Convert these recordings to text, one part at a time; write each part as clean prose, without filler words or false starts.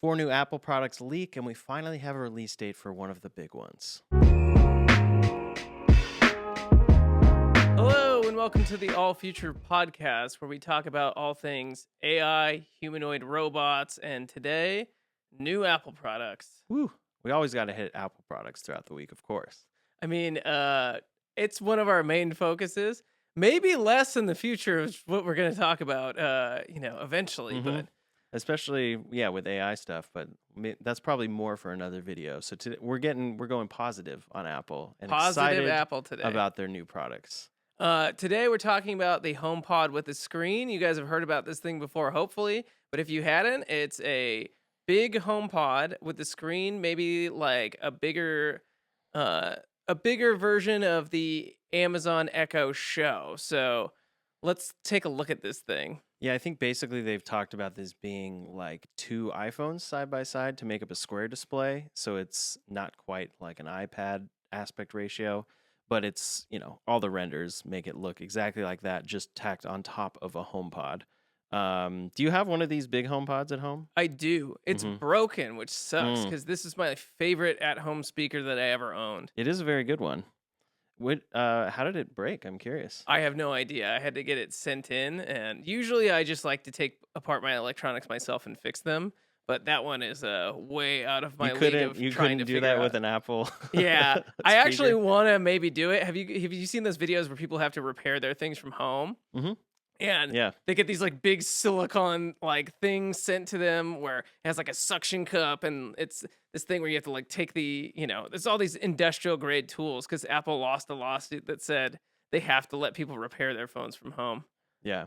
Four new Apple products leak, and we finally have a release date for one of the big ones. Hello, and welcome to the All Future podcast, where we talk about all things AI, humanoid robots, and today, new Apple products. Woo! We always got to hit Apple products throughout the week, of course. I mean, it's one of our main focuses. Maybe less in the future is what we're going to talk about, eventually. But Especially, with AI stuff, but that's probably more for another video. So today we're going positive on Apple and positive excited Apple today. about their new products. Today we're talking about the HomePod with a screen. You guys have heard about this thing before, hopefully. But if you hadn't, it's a big HomePod with a screen, maybe like a bigger version of the Amazon Echo Show. So let's take a look at this thing. Yeah, I think basically they've talked about this being like two iPhones side by side to make up a square display. So it's not quite like an iPad aspect ratio, but it's, all the renders make it look exactly like that, just tacked on top of a HomePod. Do you have one of these big HomePods at home? I do. It's Mhm. broken, which sucks because this is my favorite at-home speaker that I ever owned. It is a very good one. How did it break? I'm curious. I have no idea. I had to get it sent in, and usually I just like to take apart my electronics myself and fix them. But that one is way out of my league of You trying couldn't to do figure that out. with an Apple. Yeah, I actually speaker? want to maybe do it. Have you seen those videos where people have to repair their things from home? Mhm. And Yeah. they get these like big silicone like things sent to them where it has like a suction cup, and it's this thing where you have to like take there's all these industrial grade tools because Apple lost a lawsuit that said they have to let people repair their phones from home. Yeah.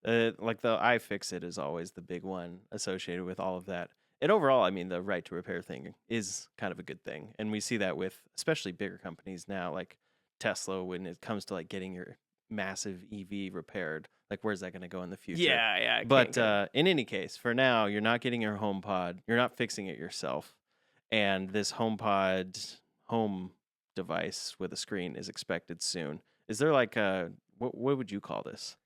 Like the iFixit is always the big one associated with all of that. And overall, I mean, the right to repair thing is kind of a good thing. And we see that with especially bigger companies now, like Tesla, when it comes to like getting your massive EV repaired. Like, where's that going to go in the future? Yeah. But in any case, for now, you're not getting your HomePod. You're not fixing it yourself. And this HomePod home device with a screen is expected soon. Is there like what would you call this?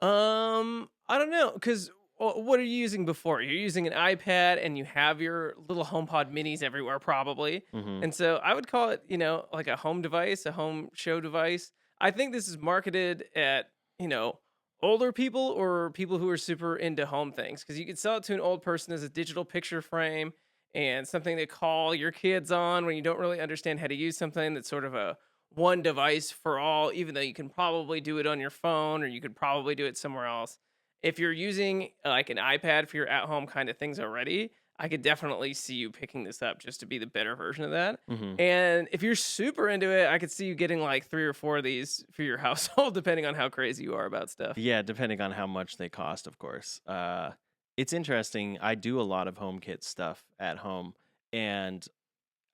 I don't know, because what are you using before? You're using an iPad and you have your little HomePod minis everywhere, probably. Mm-hmm. And so I would call it, like a home device, a home show device. I think this is marketed at, older people or people who are super into home things, because you could sell it to an old person as a digital picture frame and something to call your kids on when you don't really understand how to use something that's sort of a one device for all, even though you can probably do it on your phone or you could probably do it somewhere else. If you're using like an iPad for your at home kind of things already, I could definitely see you picking this up just to be the better version of that. Mm-hmm. And if you're super into it, I could see you getting like 3 or 4 of these for your household, depending on how crazy you are about stuff. Yeah, depending on how much they cost, of course. It's interesting. I do a lot of HomeKit stuff at home, and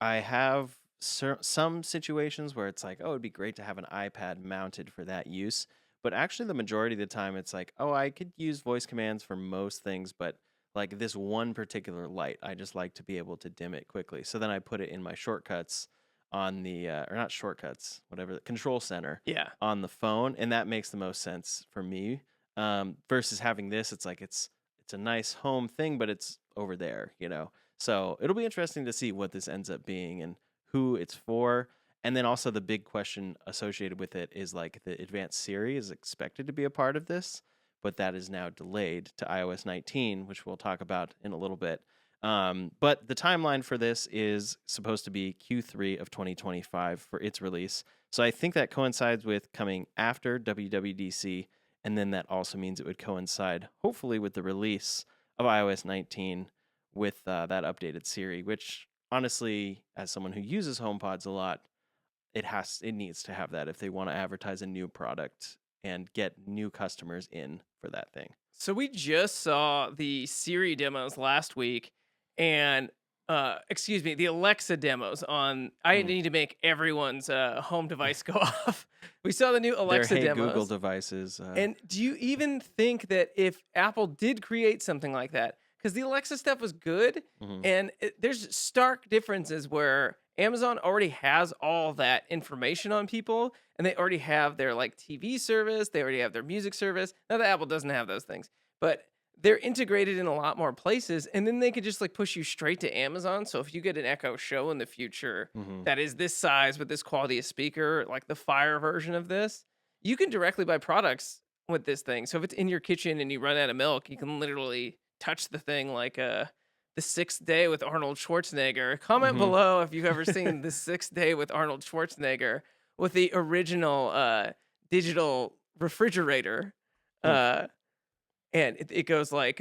I have some situations where it's like, oh, it'd be great to have an iPad mounted for that use. But actually, the majority of the time, it's like, oh, I could use voice commands for most things, but like this one particular light, I just like to be able to dim it quickly. So then I put it in my shortcuts on the, or not shortcuts, whatever, the control center Yeah. on the phone, and that makes the most sense for me. Versus having this, it's like it's a nice home thing, but it's over there. So it'll be interesting to see what this ends up being and who it's for. And then also the big question associated with it is like the advanced Siri is expected to be a part of this, but that is now delayed to iOS 19, which we'll talk about in a little bit. But the timeline for this is supposed to be Q3 of 2025 for its release. So I think that coincides with coming after WWDC, and then that also means it would coincide, hopefully, with the release of iOS 19 with that updated Siri, which honestly, as someone who uses HomePods a lot, it needs to have that if they want to advertise a new product and get new customers in for that thing. So we just saw the Siri demos last week, and the Alexa demos on. I need to make everyone's home device go off. We saw the new Alexa Their Hey demos. Google devices. And do you even think that if Apple did create something like that, because the Alexa stuff was good, Mhm. and there's stark differences where Amazon already has all that information on people, and they already have their like TV service, they already have their music service. Not that Apple doesn't have those things, but they're integrated in a lot more places, and then they could just like push you straight to Amazon. So if you get an Echo Show in the future Hmm. that is this size with this quality of speaker, like the Fire version of this, you can directly buy products with this thing. So if it's in your kitchen and you run out of milk, you can literally touch the thing like the Sixth Day with Arnold Schwarzenegger. Comment Hmm. below if you've ever seen the Sixth Day with Arnold Schwarzenegger with the original digital refrigerator. Uh, and it goes like,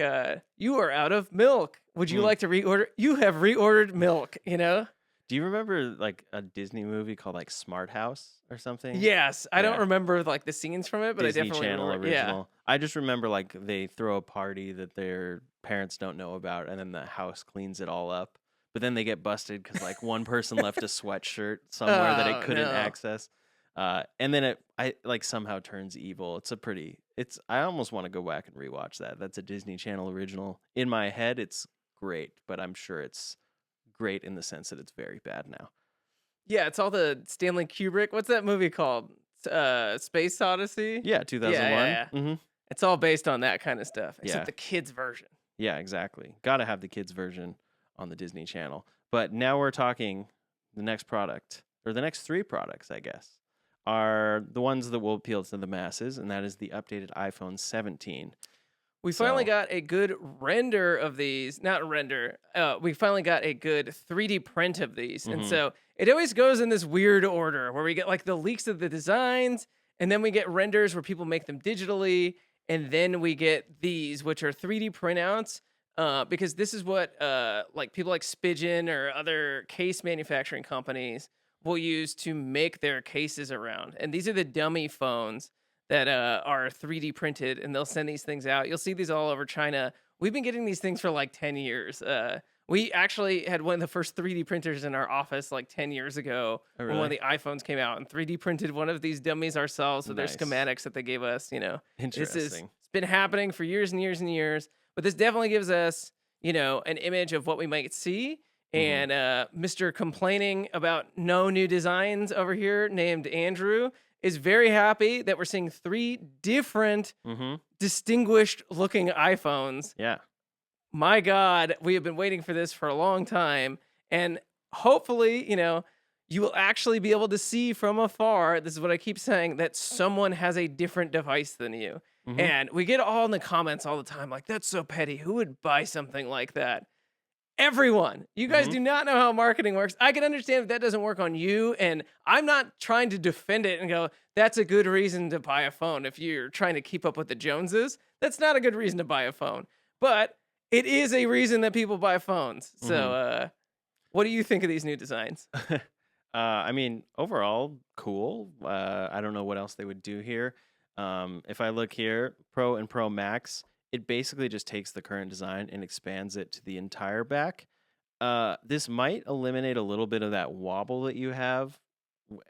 "You are out of milk. Would you Mm. like to reorder? You have reordered milk." You know? Do you remember like a Disney movie called like Smart House or something? Yes, I don't Yeah. remember like the scenes from it, but I Disney definitely Channel remember. Yeah. original. I just remember like they throw a party that their parents don't know about, and then the house cleans it all up. But then they get busted because like one person left a sweatshirt somewhere that it Oh couldn't no. access, and then I like somehow turns evil. It's a pretty. It's I almost want to go back and rewatch that. That's a Disney Channel original. In my head, it's great, but I'm sure it's great in the sense that it's very bad now. Yeah, it's all the Stanley Kubrick. What's that movie called? Space Odyssey. Yeah, Yeah, yeah, 2001. yeah. Hmm. It's all based on that kind of stuff, except Yeah. the kids version. Yeah, exactly. Got to have the kids version on the Disney Channel. But now we're talking the next product, or the next three products, I guess, are the ones that will appeal to the masses, and that is the updated iPhone 17. We finally So, got a good render of these. Not render. We finally got a good 3D print of these. And mhm, so it always goes in this weird order where we get like the leaks of the designs, and then we get renders where people make them digitally, and then we get these, which are 3D printouts. Because this is what like people like Spigen or other case manufacturing companies will use to make their cases around. And these are the dummy phones that are 3D printed, and they'll send these things out. You'll see these all over China. We've been getting these things for like 10 years. We actually had one of the first 3D printers in our office like 10 years ago oh, when one of really? the iPhones came out, and 3D printed one of these dummies ourselves with their Nice. schematics that they gave us. Interesting. It's been happening for years and years and years, but this definitely gives us, an image of what we might see. Hmm. And Mr. Complaining about no new designs over here, named Andrew, is very happy that we're seeing three different, Hmm. distinguished looking iPhones. Yeah. My God, we have been waiting for this for a long time. And hopefully, you will actually be able to see from afar. This is what I keep saying, that someone has a different device than you. Hmm. And we get all in the comments all the time, like, that's so petty. Who would buy something like that? Everyone. You guys Hmm. do not know how marketing works. I can understand if that doesn't work on you, and I'm not trying to defend it and go, that's a good reason to buy a phone. If you're trying to keep up with the Joneses, that's not a good reason to buy a phone. But it is a reason that people buy phones. So, Hmm. what do you think of these new designs? I mean, overall, cool. I don't know what else they would do here. If I look here, Pro and Pro Max, it basically just takes the current design and expands it to the entire back. This might eliminate a little bit of that wobble that you have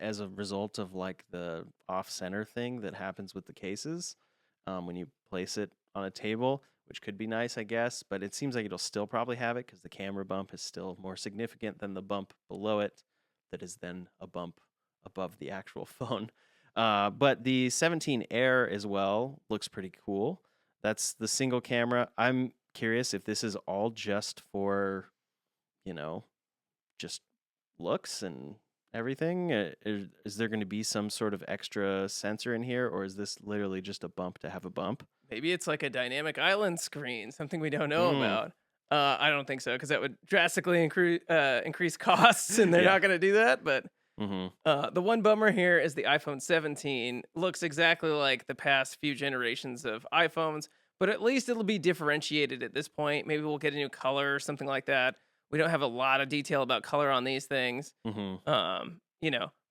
as a result of like the off center thing that happens with the cases when you place it on a table, which could be nice, I guess. But it seems like it'll still probably have it because the camera bump is still more significant than the bump below it, that is then a bump above the actual phone. But the 17 Air as well looks pretty cool. That's the single camera. I'm curious if this is all just for, you know, just looks and everything. Is there going to be some sort of extra sensor in here, or is this literally just a bump to have a bump? Maybe it's like a dynamic island screen, something we don't know Mm, about. I don't think so, because that would drastically increase costs, and they're yeah. not going to do that. But Hmm. the one bummer here is the iPhone 17 looks exactly like the past few generations of iPhones, but at least it'll be differentiated at this point. Maybe we'll get a new color or something like that. We don't have a lot of detail about color on these things. Hmm.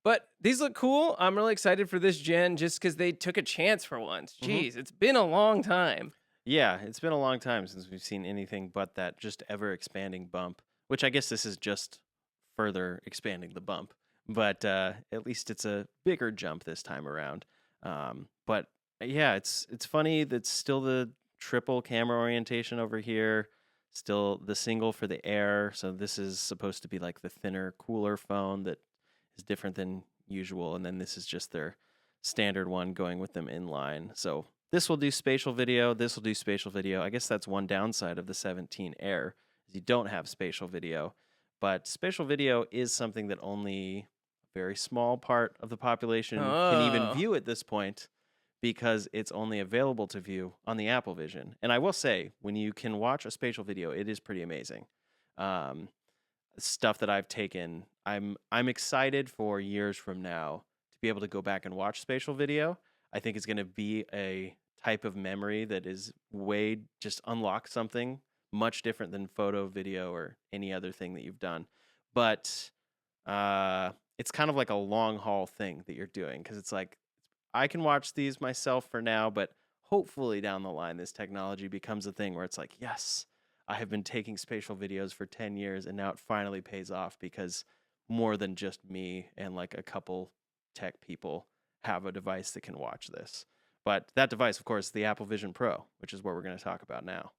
But these look cool. I'm really excited for this gen just because they took a chance for once. Hmm. Jeez, it's been a long time. Yeah, it's been a long time since we've seen anything but that just ever expanding bump, which I guess this is just further expanding the bump. But at least it's a bigger jump this time around. But yeah, it's funny that still the triple camera orientation over here, still the single for the Air. So this is supposed to be like the thinner, cooler phone that is different than usual, and then this is just their standard one going with them in line. So this will do spatial video, this will do spatial video. I guess that's one downside of the 17 Air is you don't have spatial video, but spatial video is something that only a very small part of the population can even Oh. view at this point because it's only available to view on the Apple Vision. And I will say, when you can watch a spatial video, it is pretty amazing. Um, Stuff that I've taken, I'm excited for years from now to be able to go back and watch spatial video. I think it's going to be a type of memory that is way just unlock something much different than photo, video, or any other thing that you've done. But it's kind of like a long haul thing that you're doing because it's like I can watch these myself for now, but hopefully down the line, this technology becomes a thing where it's like, yes, I have been taking spatial videos for 10 years and now it finally pays off because more than just me and like a couple tech people have a device that can watch this. But that device, of course, is the Apple Vision Pro, which is what we're going to talk about now.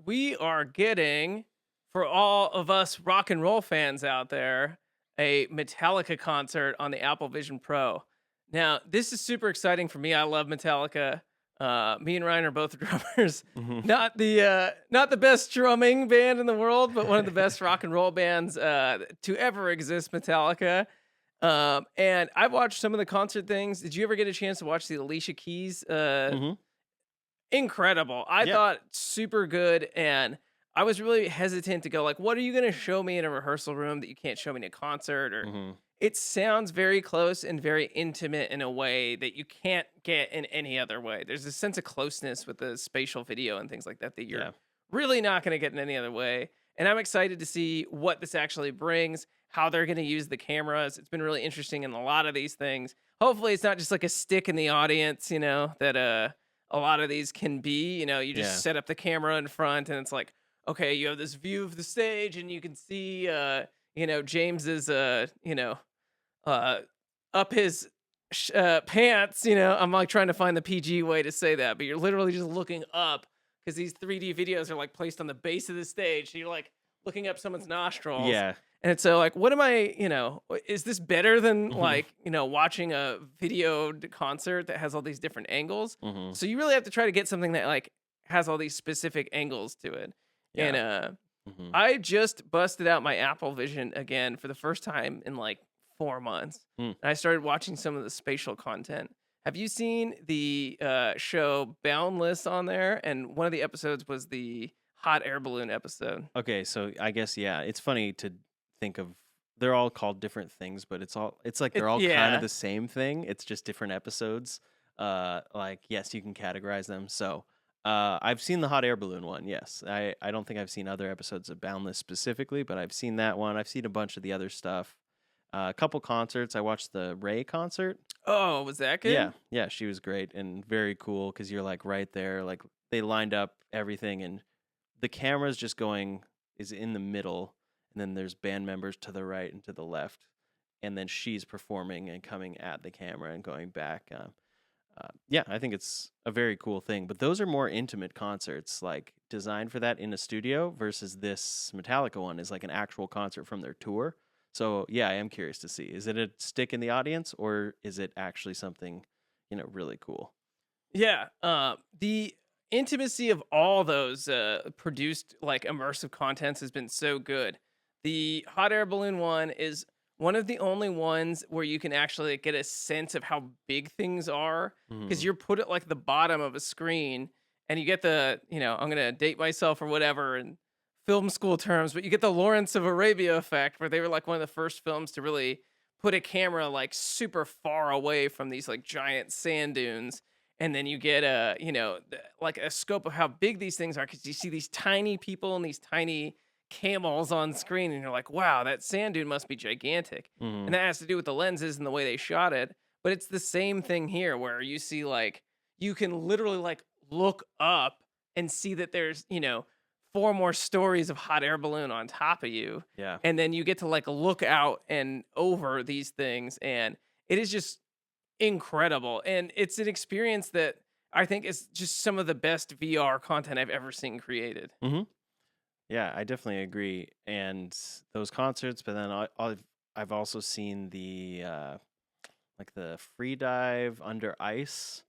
We are getting, for all of us rock and roll fans out there, a Metallica concert on the Apple Vision Pro. Now, this is super exciting for me. I love Metallica. Me and Ryan are both drummers. Mhm. Not the best drumming band in the world, but one of the best rock and roll bands to ever exist, Metallica. And I've watched some of the concert things. Did you ever get a chance to watch the Alicia Keys Mhm. incredible. I Yeah. thought super good, and I was really hesitant to go like, "What are you gonna show me in a rehearsal room that you can't show me in a concert?" Or Mhm. it sounds very close and very intimate in a way that you can't get in any other way. There's a sense of closeness with the spatial video and things like that that you're Yeah. really not gonna get in any other way. And I'm excited to see what this actually brings, how they're gonna use the cameras. It's been really interesting in a lot of these things. Hopefully, it's not just like a stick in the audience, that a lot of these can be. You just Yeah. set up the camera in front and it's like, okay, you have this view of the stage and you can see James is uh up his pants. I'm like trying to find the PG way to say that, but you're literally just looking up because these 3D videos are like placed on the base of the stage. So you're like looking up someone's nostrils. Yeah. And it's so like, what am I, is this better than Mhm. like, watching a videoed concert that has all these different angles? Mhm. So you really have to try to get something that like has all these specific angles to it. And Yeah. Mhm. I just busted out my Apple Vision again for the first time in like 4 months. Mm. And I started watching some of the spatial content. Have you seen the show Boundless on there? And one of the episodes was the hot air balloon episode. Okay, so I guess yeah, it's funny to think of they're all called different things, but it's like they're all kind of Yeah. the same thing. It's just different episodes. Like yes, you can categorize them. So, I've seen the hot air balloon one. Yes. I don't think I've seen other episodes of Boundless specifically, but I've seen that one. I've seen a bunch of the other stuff. A couple concerts. I watched the Ray concert. Oh, was that Yeah, good? yeah, she was great and very cool because you're like right there. Like they lined up everything, and the camera's just going is in the middle, and then there's band members to the right and to the left, and then she's performing and coming at the camera and going back. Yeah, I think it's a very cool thing. But those are more intimate concerts, like designed for that in a studio, versus this Metallica one is like an actual concert from their tour. So yeah, I am curious to see. Is it a stick in the audience or is it actually something, really cool? Yeah. The intimacy of all those produced like immersive contents has been so good. The hot air balloon one is one of the only ones where you can actually get a sense of how big things are because Hmm. you're put at like the bottom of a screen and you get I'm going to date myself or whatever in film school terms, but you get the Lawrence of Arabia effect where they were like one of the first films to really put a camera like super far away from these like giant sand dunes, and then you get like a scope of how big these things are because you see these tiny people and these tiny camels on screen and you're like, wow, that sand dune must be gigantic. Hmm. And that has to do with the lenses and the way they shot it, but it's the same thing here where you see like you can literally like look up and see that there's four more stories of hot air balloon on top of you, Yeah. and then you get to like look out and over these things, and it is just incredible. And it's an experience that I think is just some of the best VR content I've ever seen created. Hmm. Yeah, I definitely agree. And those concerts, but then I've also seen the like the free dive under ice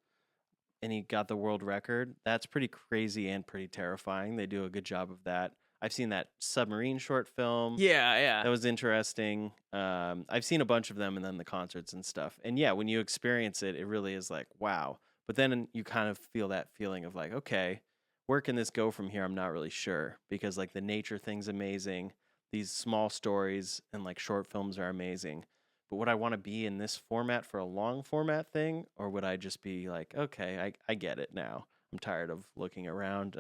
and he got the world record. That's pretty crazy and pretty terrifying. They do a good job of that. I've seen that submarine short film. Yeah, yeah. That was interesting. I've seen a bunch of them and then the concerts and stuff. And yeah, when you experience it, it really is like, wow. But then you kind of feel that feeling of like, okay, where can this go from here? I'm not really sure because like the nature thing's amazing. These small stories and like short films are amazing. But would I want to be in this format for a long format thing? Or would I just be like, okay, I get it now. I'm tired of looking around.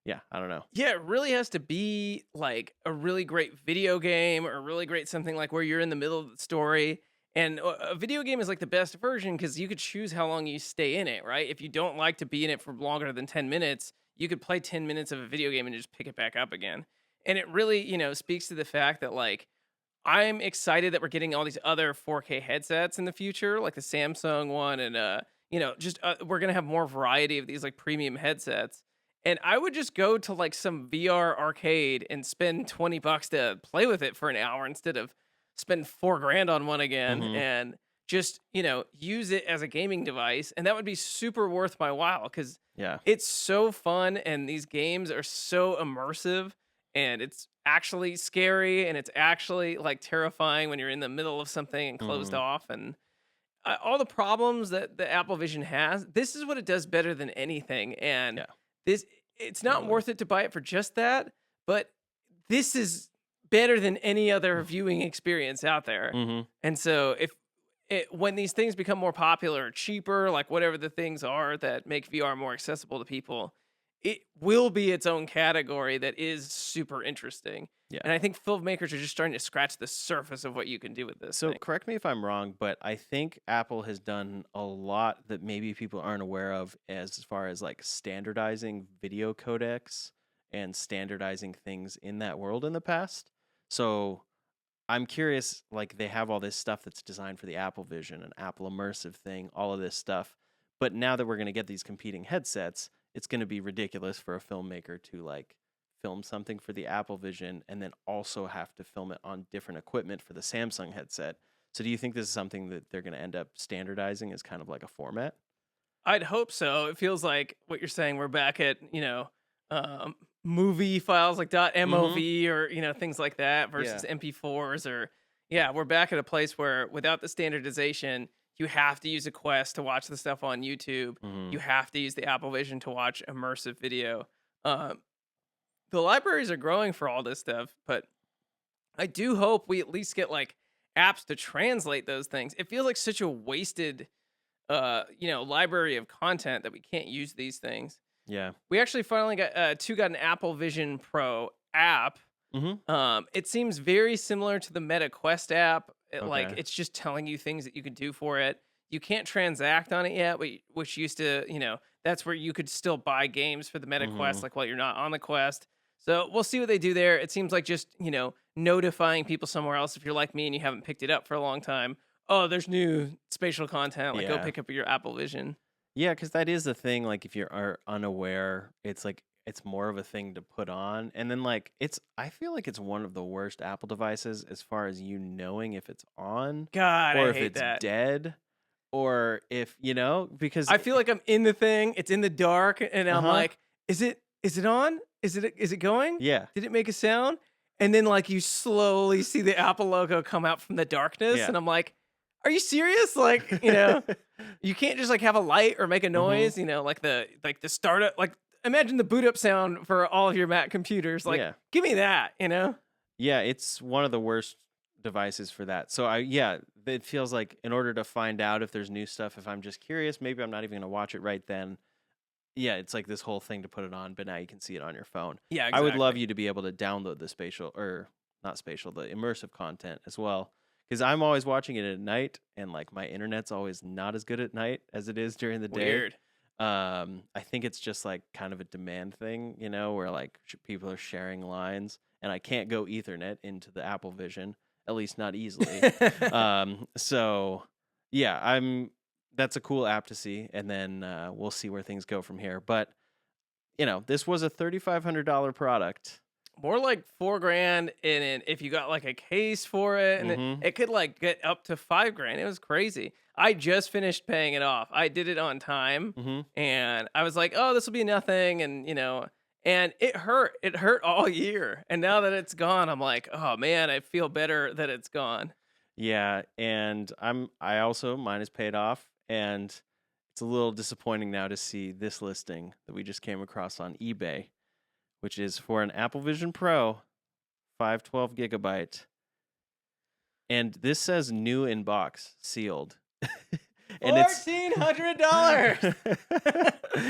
Yeah, I don't know. Yeah, it really has to be like a really great video game or a really great something like where you're in the middle of the story. And a video game is like the best version because you could choose how long you stay in it, right? If you don't like to be in it for longer than 10 minutes, you could play 10 minutes of a video game and just pick it back up again. And it really, speaks to the fact that like I'm excited that we're getting all these other 4K headsets in the future, like the Samsung one, and just we're gonna have more variety of these like premium headsets. And I would just go to like some VR arcade and spend $20 to play with it for an hour instead of spend 4 grand on one again, Hmm. and just use it as a gaming device, and that would be super worth my while because Yeah. it's so fun and these games are so immersive and it's actually scary and it's actually like terrifying when you're in the middle of something and closed Hmm. off, and all the problems that the Apple Vision has, this is what it does better than anything. And Yeah. this it's not Totally. worth it to buy it for just that, but this is better than any other viewing experience out there. Hmm. And so when these things become more popular, cheaper, like whatever the things are that make VR more accessible to people, it will be its own category that is super interesting. Yeah. And I think filmmakers are just starting to scratch the surface of what you can do with this So thing. correct me if I'm wrong, but I think Apple has done a lot that maybe people aren't aware of as far as like standardizing video codecs and standardizing things in that world in the past. So I'm curious, like they have all this stuff that's designed for the Apple Vision and Apple Immersive thing, all of this stuff. But now that we're going to get these competing headsets, it's going to be ridiculous for a filmmaker to like film something for the Apple Vision and then also have to film it on different equipment for the Samsung headset. So do you think this is something that they're going to end up standardizing as kind of like a format? I'd hope so. It feels like what you're saying. We're back at um, movie files like Mm-hmm. .mov or things like that Yeah. versus MP4s, or yeah, we're back at a place where without the standardization, you have to use a Quest to watch the stuff on YouTube. Mm-hmm. You have to use the Apple Vision to watch immersive video. Um, the libraries are growing for all this stuff, but I do hope we at least get like apps to translate those things. It feels like such a wasted library of content that we can't use these things. Yeah. We actually finally got an Apple Vision Pro app. Mm-hmm. It seems very similar to the Meta Quest app. Like Okay. it's just telling you things that you can do for it. You can't transact on it yet, which used to, that's where you could still buy games for the Meta Mm-hmm. Quest, like while you're not on the Quest. So we'll see what they do there. It seems like just, notifying people somewhere else if you're like me and you haven't picked it up for a long time. Oh, there's new spatial content. Like go Yeah. pick up your Apple Vision. Yeah, because that is the thing. Like, if you are unaware, it's like it's more of a thing to put on, and then like it's. I feel like it's one of the worst Apple devices as far as you knowing if it's on God, or I if hate it's that. dead or if because I feel like I'm in the thing. It's in the dark, and uh I'm huh, like, is it on? Is it going? yeah, Did it make a sound? And then like you slowly see the Apple logo come out from the darkness, yeah, and I'm like, are you serious? Like, you can't just like have a light or make a mm-hmm, noise, like the startup, like imagine the boot up sound for all of your Mac computers. Like, yeah, give me that. yeah. It's one of the worst devices for that. So it feels like in order to find out if there's new stuff, if I'm just curious, maybe I'm not even gonna watch it right then. Yeah, it's like this whole thing to put it on, but now you can see it on your phone. Yeah, I would love exactly. you to be able to download the spatial or not spatial, the immersive content as well. Because I'm always watching it at night, and like my internet's always not as good at night as it is during the day. Weird. I think it's just like kind of a demand thing, where like people are sharing lines, and I can't go Ethernet into the Apple Vision, at least not easily. So yeah, that's a cool app to see, and then we'll see where things go from here. But this was a $3,500 product. More like 4 grand, and if you got like a case for it, and Mm-hmm. it could like get up to 5 grand. It was crazy. I just finished paying it off. I did it on time, Mhm. and I was like, "Oh, this will be nothing," and, and it hurt. It hurt all year, and now that it's gone, I'm like, "Oh, man, I feel better that it's gone." Yeah, and I also mine is paid off, and it's a little disappointing now to see this listing that we just came across on eBay, which is for an Apple Vision Pro, 512 gigabyte, and this says new in box, sealed, and it's $1,400.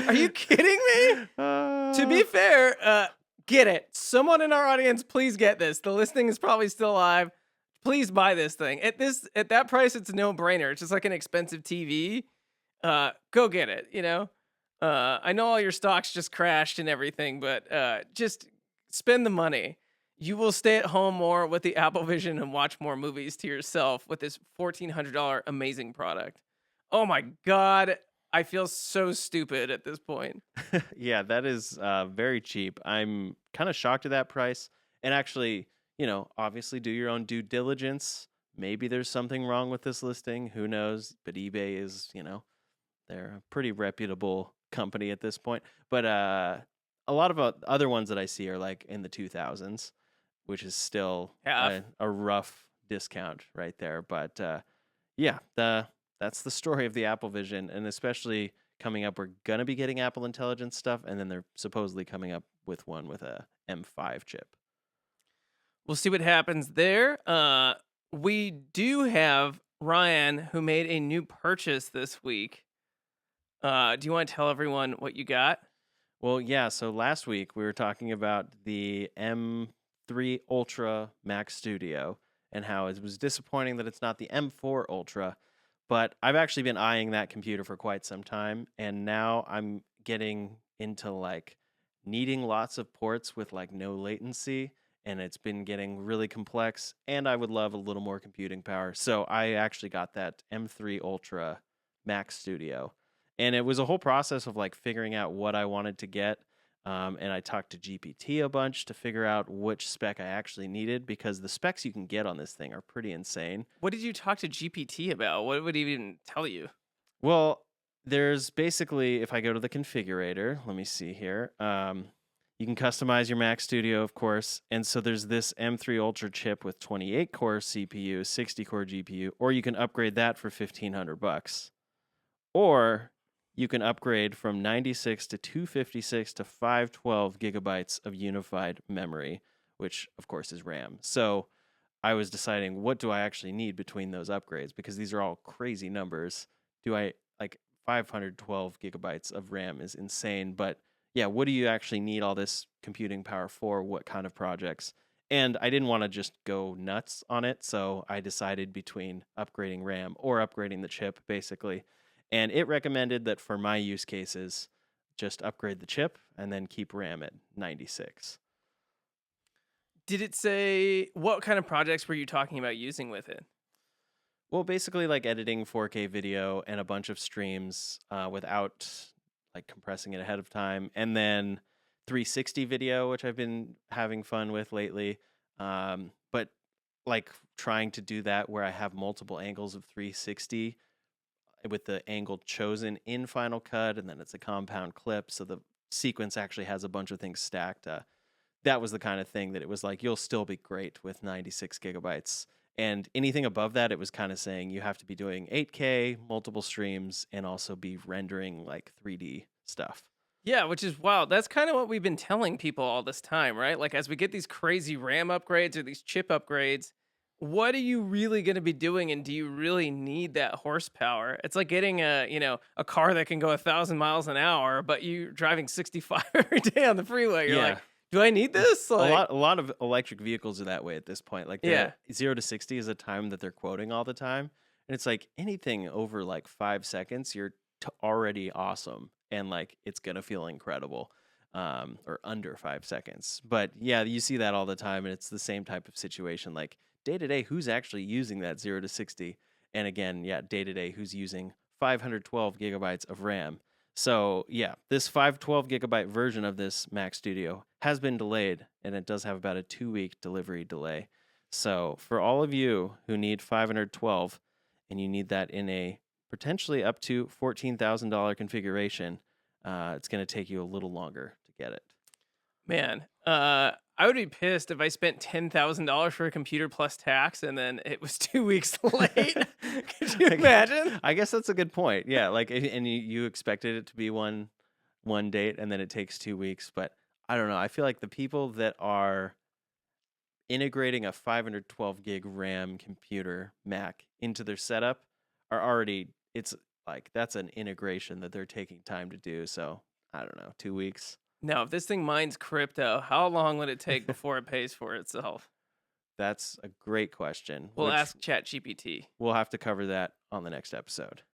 Are you kidding me? To uh, be fair, get it. Someone in our audience, please get this. The listing is probably still live. Please buy this thing. At that price, it's a no-brainer. It's just like an expensive TV. Go get it, I know all your stocks just crashed and everything, but just spend the money. You will stay at home more with the Apple Vision and watch more movies to yourself with this $1,400 amazing product. Oh my god, I feel so stupid at this point. yeah, that is very cheap. I'm kind of shocked at that price. And actually, obviously do your own due diligence. Maybe there's something wrong with this listing. Who knows? But eBay is, they're a pretty reputable company at this point. But a lot of other ones that I see are like in the 2000s, which is still Half. a rough discount right there. But yeah, that's the story of the Apple Vision, and especially coming up, we're gonna be getting Apple Intelligence stuff, and then they're supposedly coming up with one with a M5 chip. We'll see what happens there. We do have Ryan who made a new purchase this week. Do you want to tell everyone what you got? Well, yeah. So last week we were talking about the M3 Ultra Mac Studio and how it was disappointing that it's not the M4 Ultra. But I've actually been eyeing that computer for quite some time, and now I'm getting into like needing lots of ports with like no latency, and it's been getting really complex. And I would love a little more computing power, so I actually got that M3 Ultra Mac Studio, and it was a whole process of like figuring out what I wanted to get. And I talked to GPT a bunch to figure out which spec I actually needed because the specs you can get on this thing are pretty insane. What did you talk to GPT about? What would he even tell you? Well, there's basically, if I go to the configurator, let me see here. You can customize your Mac Studio, of course. And so there's this M3 Ultra chip with 28 core CPU, 60 core GPU, or you can upgrade that for $1,500. Or you can upgrade from 96 to 256 to 512 gigabytes of unified memory, which of course is RAM. So I was deciding what do I actually need between those upgrades because these are all crazy numbers. Do I like 512 gigabytes of RAM is insane, but yeah, what do you actually need all this computing power for? What kind of projects? And I didn't want to just go nuts on it, so I decided between upgrading RAM or upgrading the chip basically. And it recommended that for my use cases, just upgrade the chip and then keep RAM at 96. Did it say what kind of projects were you talking about using with it? Well, basically, like editing 4K video and a bunch of streams without like compressing it ahead of time, and then 360 video, which I've been having fun with lately. But like trying to do that where I have multiple angles of 360 with the angle chosen in Final Cut, and then it's a compound clip, so the sequence actually has a bunch of things stacked. That was the kind of thing that it was like you'll still be great with 96 gigabytes, and anything above that it was kind of saying you have to be doing 8K multiple streams and also be rendering like 3D stuff. Yeah, which is wild. That's kind of what we've been telling people all this time, right? Like as we get these crazy RAM upgrades or these chip upgrades, what are you really going to be doing and do you really need that horsepower? It's like getting a car that can go 1,000 miles an hour, but you're driving 65 every day on the freeway. You're like, Yeah, do I need this? a Like, lot of electric vehicles are that way at this point. Like the yeah. 0 to 60 is a time that they're quoting all the time, and it's like anything over like 5 seconds, you're already awesome, and like it's gonna feel incredible. Or under 5 seconds. But yeah, you see that all the time, and it's the same type of situation. Like day to day, who's actually using that 0 to 60? And again, yeah, day to day, who's using 512 gigabytes of RAM? So yeah, this 512 gigabyte version of this Mac Studio has been delayed, and it does have about a 2 week delivery delay. So for all of you who need 512 and you need that in a potentially up to $14,000 configuration, it's going to take you a little longer to get it. Man, I would be pissed if I spent $10,000 for a computer plus tax and then it was 2 weeks late. Could you I gue- imagine? I guess that's a good point. Yeah, like and you expected it to be one date and then it takes 2 weeks, but I don't know. I feel like the people that are integrating a 512 gig RAM computer Mac into their setup are already it's like that's an integration that they're taking time to do. So I don't know, 2 weeks. Now, if this thing mines crypto, how long would it take before it pays for itself? That's a great question, We'll which ask ChatGPT. we'll have to cover that on the next episode.